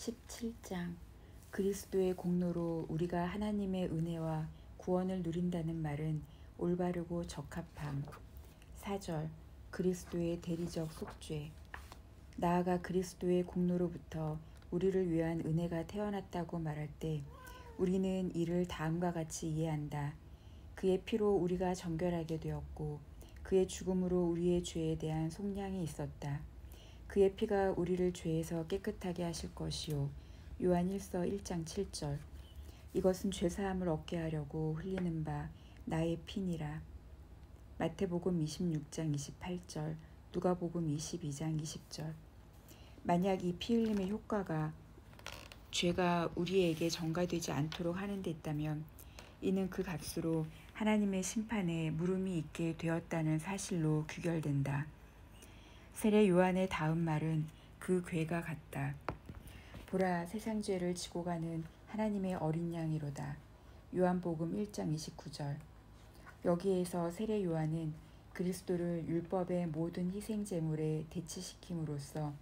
17장. 그리스도의 공로로 우리가 하나님의 은혜와 구원을 누린다는 말은 올바르고 적합함. 4절. 그리스도의 대리적 속죄. 나아가 그리스도의 공로로부터 우리를 위한 은혜가 태어났다고 말할 때 우리는 이를 다음과 같이 이해한다. 그의 피로 우리가 정결하게 되었고 그의 죽음으로 우리의 죄에 대한 속량이 있었다. 그의 피가 우리를 죄에서 깨끗하게 하실 것이요. 요한 1서 1장 7절. 이것은 죄사함을 얻게 하려고 흘리는 바 나의 피니라. 마태복음 26장 28절, 누가복음 22장 20절. 만약 이 피 흘림의 효과가 죄가 우리에게 전가되지 않도록 하는 데 있다면 이는 그 값으로 하나님의 심판에 물음이 있게 되었다는 사실로 귀결된다. 세례 요한의 다음 말은 그 괴가 같다. 보라, 세상 죄를 지고 가는 하나님의 어린 양이로다. 요한복음 1장 29절. 여기에서 세례 요한은 그리스도를 율법의 모든 희생 제물에 대치시킴으로써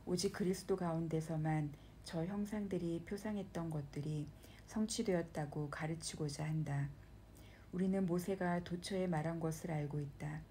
오직 그리스도 가운데서만 저 형상들이 표상했던 것들이 성취되었다고 가르치고자 한다. 우리는 모세가 도처에 말한 것을 알고 있다.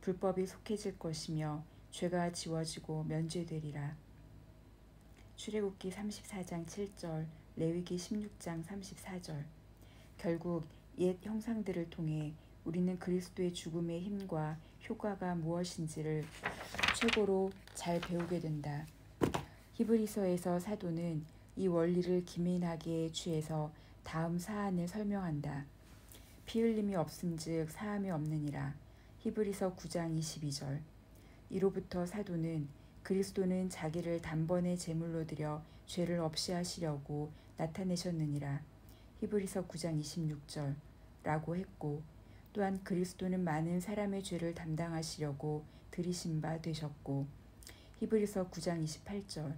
불법이 속해질 것이며 죄가 지워지고 면죄되리라. 출애굽기 34장 7절, 레위기 16장 34절. 결국 옛 형상들을 통해 우리는 그리스도의 죽음의 힘과 효과가 무엇인지를 최고로 잘 배우게 된다. 히브리서에서 사도는 이 원리를 기민하게 취해서 다음 사안을 설명한다. 피 흘림이 없은즉 사함이 없느니라. 히브리서 9장 22절. 이로부터 사도는 그리스도는 자기를 단번에 제물로 드려 죄를 없이 하시려고 나타내셨느니라. 히브리서 9장 26절 라고 했고, 또한 그리스도는 많은 사람의 죄를 담당하시려고 들이신 바 되셨고, 히브리서 9장 28절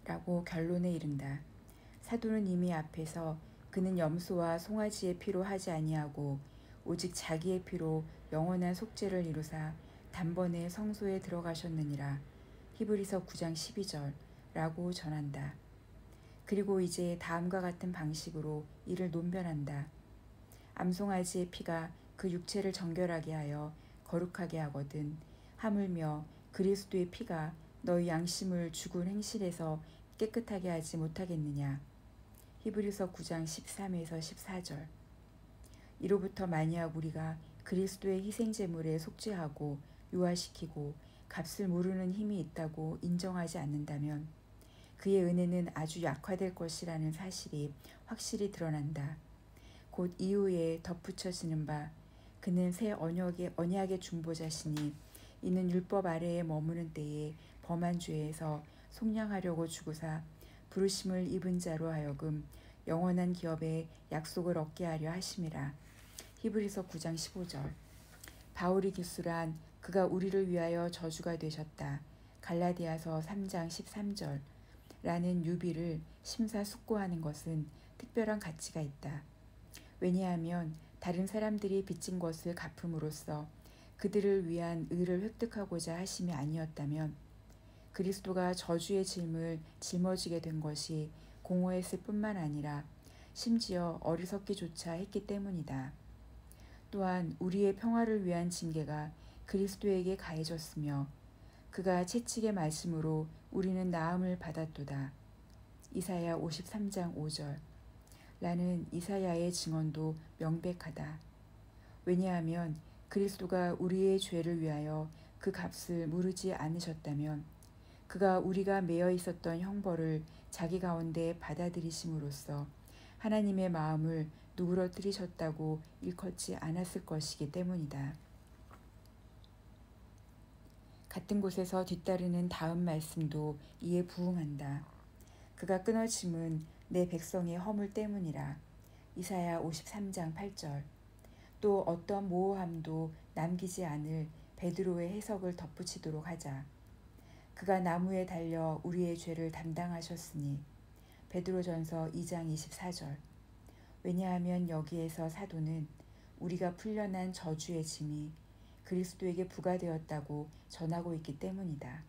라고 결론에 이른다. 사도는 이미 앞에서 그는 염소와 송아지의 피로 하지 아니하고 오직 자기의 피로 영원한 속죄를 이루사 단번에 성소에 들어가셨느니라. 히브리서 9장 12절 라고 전한다. 그리고 이제 다음과 같은 방식으로 이를 논변한다. 암송아지의 피가 그 육체를 정결하게 하여 거룩하게 하거든 하물며 그리스도의 피가 너희 양심을 죽은 행실에서 깨끗하게 하지 못하겠느냐. 히브리서 9장 13에서 14절. 이로부터 만약 우리가 그리스도의 희생제물에 속죄하고 유화시키고 값을 모르는 힘이 있다고 인정하지 않는다면 그의 은혜는 아주 약화될 것이라는 사실이 확실히 드러난다. 곧 이후에 덧붙여지는 바 그는 새 언약의 중보자시니 이는 율법 아래에 머무는 때에 범한 죄에서 속량하려고 주고사 부르심을 입은 자로 하여금 영원한 기업의 약속을 얻게 하려 하심이라. 히브리서 9장 15절. 바울이 기술한 그가 우리를 위하여 저주가 되셨다. 갈라디아서 3장 13절 라는 유비를 심사숙고하는 것은 특별한 가치가 있다. 왜냐하면 다른 사람들이 빚진 것을 갚음으로써 그들을 위한 의를 획득하고자 하심이 아니었다면 그리스도가 저주의 짐을 짊어지게 된 것이 공허했을 뿐만 아니라 심지어 어리석기조차 했기 때문이다. 또한 우리의 평화를 위한 징계가 그리스도에게 가해졌으며 그가 채찍의 말씀으로 우리는 나음을 받았도다. 이사야 53장 5절 라는 이사야의 증언도 명백하다. 왜냐하면 그리스도가 우리의 죄를 위하여 그 값을 물으지 않으셨다면 그가 우리가 매여 있었던 형벌을 자기 가운데 받아들이심으로써 하나님의 마음을 누그러뜨리셨다고 일컫지 않았을 것이기 때문이다. 같은 곳에서 뒤따르는 다음 말씀도 이에 부응한다. 그가 끊어짐은 내 백성의 허물 때문이라. 이사야 53장 8절. 또 어떤 모호함도 남기지 않을 베드로의 해석을 덧붙이도록 하자. 그가 나무에 달려 우리의 죄를 담당하셨으니. 베드로전서 2장 24절. 왜냐하면 여기에서 사도는 우리가 풀려난 저주의 짐이 그리스도에게 부과되었다고 전하고 있기 때문이다.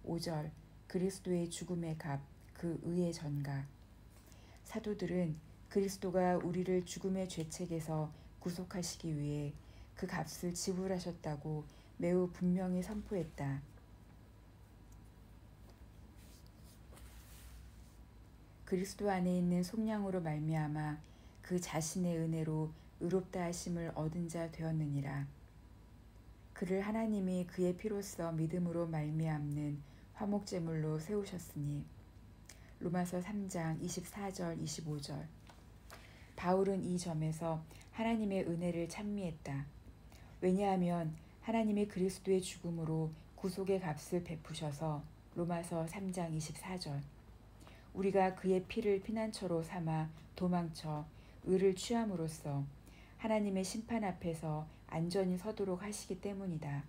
5절 그리스도의 죽음의 값, 그 의의 전가. 사도들은 그리스도가 우리를 죽음의 죄책에서 구속하시기 위해 그 값을 지불하셨다고 매우 분명히 선포했다. 그리스도 안에 있는 속량으로 말미암아 그 자신의 은혜로 의롭다 하심을 얻은 자 되었느니라. 그를 하나님이 그의 피로써 믿음으로 말미암는 화목제물로 세우셨으니. 로마서 3장 24절 25절. 바울은 이 점에서 하나님의 은혜를 찬미했다. 왜냐하면 하나님이 그리스도의 죽음으로 구속의 값을 베푸셔서. 로마서 3장 24절. 우리가 그의 피를 피난처로 삼아 도망쳐 의를 취함으로써 하나님의 심판 앞에서 안전히 서도록 하시기 때문이다.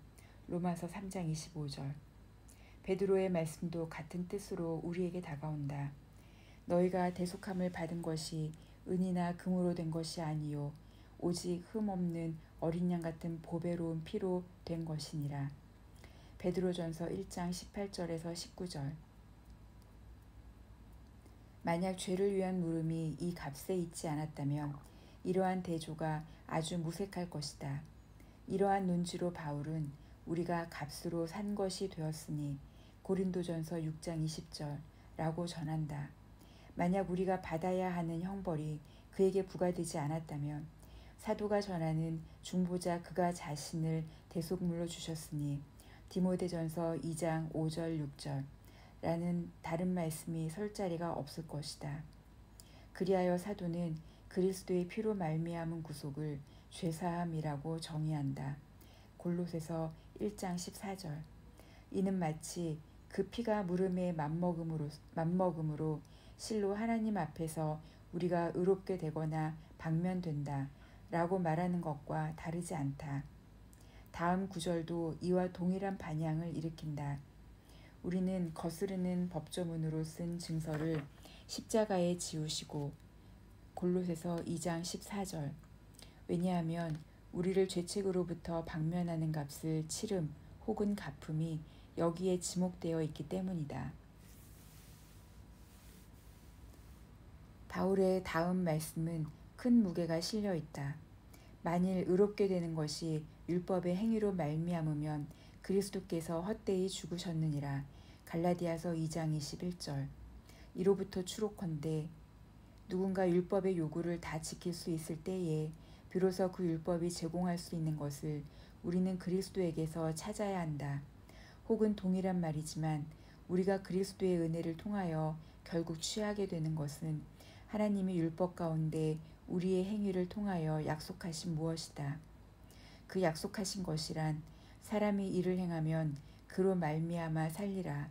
로마서 3장 25절. 베드로의 말씀도 같은 뜻으로 우리에게 다가온다. 너희가 대속함을 받은 것이 은이나 금으로 된 것이 아니요 오직 흠없는 어린 양 같은 보배로운 피로 된 것이니라. 베드로전서 1장 18절에서 19절. 만약 죄를 위한 물음이 이 값에 있지 않았다면 이러한 대조가 아주 무색할 것이다. 이러한 논지로 바울은 우리가 값으로 산 것이 되었으니 고린도전서 6장 20절라고 전한다. 만약 우리가 받아야 하는 형벌이 그에게 부과되지 않았다면 사도가 전하는 중보자 그가 자신을 대속물로 주셨으니 디모데전서 2장 5절 6절 라는 다른 말씀이 설 자리가 없을 것이다. 그리하여 사도는 그리스도의 피로 말미암은 구속을 죄사함이라고 정의한다. 골로새서 1장 14절. 이는 마치 그 피가 물음에 맞먹음으로 실로 하나님 앞에서 우리가 의롭게 되거나 방면된다 라고 말하는 것과 다르지 않다. 다음 구절도 이와 동일한 반향을 일으킨다. 우리는 거스르는 법조문으로 쓴 증서를 십자가에 지우시고. 골로새서 2장 14절. 왜냐하면 우리를 죄책으로부터 방면하는 값을 치름 혹은 갚음이 여기에 지목되어 있기 때문이다. 바울의 다음 말씀은 큰 무게가 실려 있다. 만일 의롭게 되는 것이 율법의 행위로 말미암으면 그리스도께서 헛되이 죽으셨느니라. 갈라디아서 2장 21절. 이로부터 추록컨대 누군가 율법의 요구를 다 지킬 수 있을 때에 비로소 그 율법이 제공할 수 있는 것을 우리는 그리스도에게서 찾아야 한다. 혹은 동일한 말이지만 우리가 그리스도의 은혜를 통하여 결국 취하게 되는 것은 하나님이 율법 가운데 우리의 행위를 통하여 약속하신 무엇이다. 그 약속하신 것이란 사람이 이를 행하면 그로 말미암아 살리라.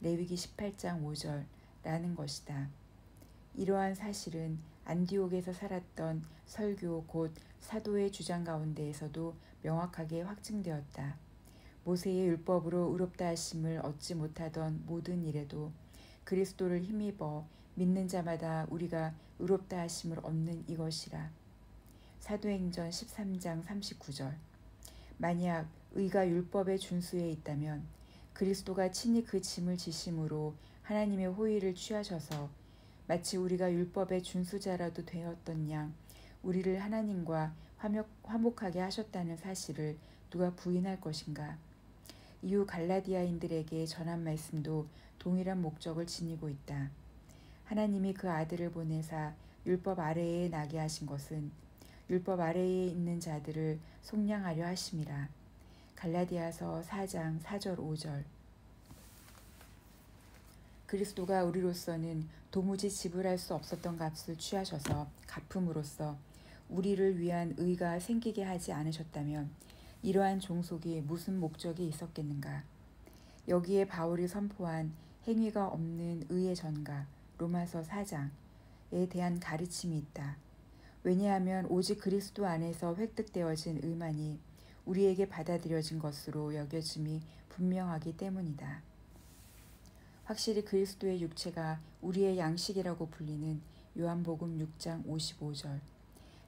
레위기 18장 5절라는 것이다. 이러한 사실은 안디옥에서 살았던 설교 곧 사도의 주장 가운데에서도 명확하게 확증되었다. 모세의 율법으로 의롭다 하심을 얻지 못하던 모든 일에도 그리스도를 힘입어 믿는 자마다 우리가 의롭다 하심을 얻는 이것이라. 사도행전 13장 39절. 만약 의가 율법의 준수에 있다면 그리스도가 친히 그 짐을 지심으로 하나님의 호의를 취하셔서 마치 우리가 율법의 준수자라도 되었던 양 우리를 하나님과 화목하게 하셨다는 사실을 누가 부인할 것인가. 이후 갈라디아인들에게 전한 말씀도 동일한 목적을 지니고 있다. 하나님이 그 아들을 보내사 율법 아래에 나게 하신 것은 율법 아래에 있는 자들을 속량하려 하심이라. 갈라디아서 4장 4절 5절. 그리스도가 우리로서는 도무지 지불할 수 없었던 값을 취하셔서 갚음으로써 우리를 위한 의가 생기게 하지 않으셨다면 이러한 종속이 무슨 목적이 있었겠는가. 여기에 바울이 선포한 행위가 없는 의의 전가 로마서 4장에 대한 가르침이 있다. 왜냐하면 오직 그리스도 안에서 획득되어진 의만이 우리에게 받아들여진 것으로 여겨짐이 분명하기 때문이다. 확실히 그리스도의 육체가 우리의 양식이라고 불리는 요한복음 6장 55절.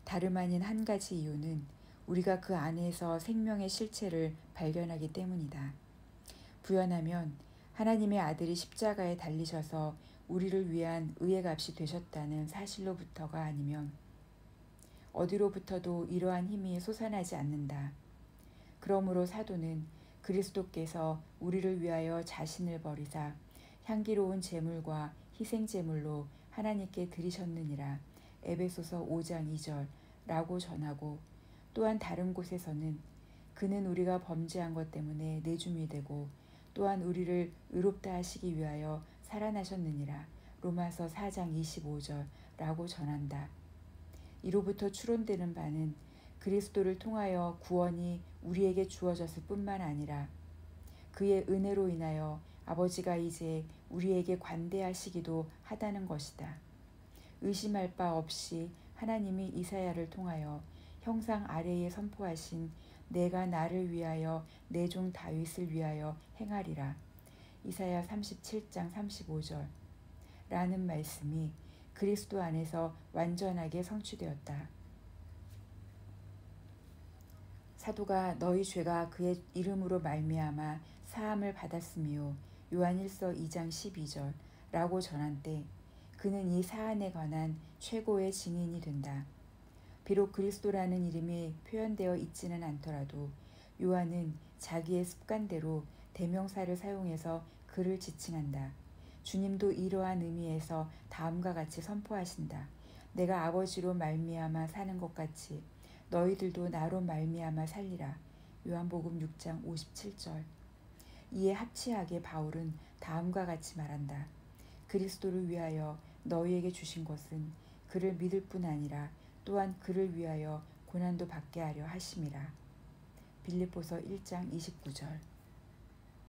다름 아닌 한 가지 이유는 우리가 그 안에서 생명의 실체를 발견하기 때문이다. 부연하면 하나님의 아들이 십자가에 달리셔서 우리를 위한 의의 값이 되셨다는 사실로부터가 아니면 어디로부터도 이러한 힘이 솟아나지 않는다. 그러므로 사도는 그리스도께서 우리를 위하여 자신을 버리사 향기로운 제물과 희생 제물로 하나님께 드리셨느니라. 에베소서 5장 2절라고 전하고, 또한 다른 곳에서는 그는 우리가 범죄한 것 때문에 내줌이 되고 또한 우리를 의롭다 하시기 위하여 살아나셨느니라. 로마서 4장 25절라고 전한다. 이로부터 추론되는 바는 그리스도를 통하여 구원이 우리에게 주어졌을 뿐만 아니라 그의 은혜로 인하여 아버지가 이제 우리에게 관대하시기도 하다는 것이다. 의심할 바 없이 하나님이 이사야를 통하여 형상 아래에 선포하신 내가 나를 위하여 내 종 다윗을 위하여 행하리라. 이사야 37장 35절 라는 말씀이 그리스도 안에서 완전하게 성취되었다. 사도가 너희 죄가 그의 이름으로 말미암아 사함을 받았으며 요한일서 2장 12절라고 전한 때 그는 이 사안에 관한 최고의 증인이 된다. 비록 그리스도라는 이름이 표현되어 있지는 않더라도 요한은 자기의 습관대로 대명사를 사용해서 그를 지칭한다. 주님도 이러한 의미에서 다음과 같이 선포하신다. 내가 아버지로 말미암아 사는 것 같이 너희들도 나로 말미암아 살리라. 요한복음 6장 57절. 이에 합치하게 바울은 다음과 같이 말한다. 그리스도를 위하여 너희에게 주신 것은 그를 믿을 뿐 아니라 또한 그를 위하여 고난도 받게 하려 하심이라. 빌립보서 1장 29절.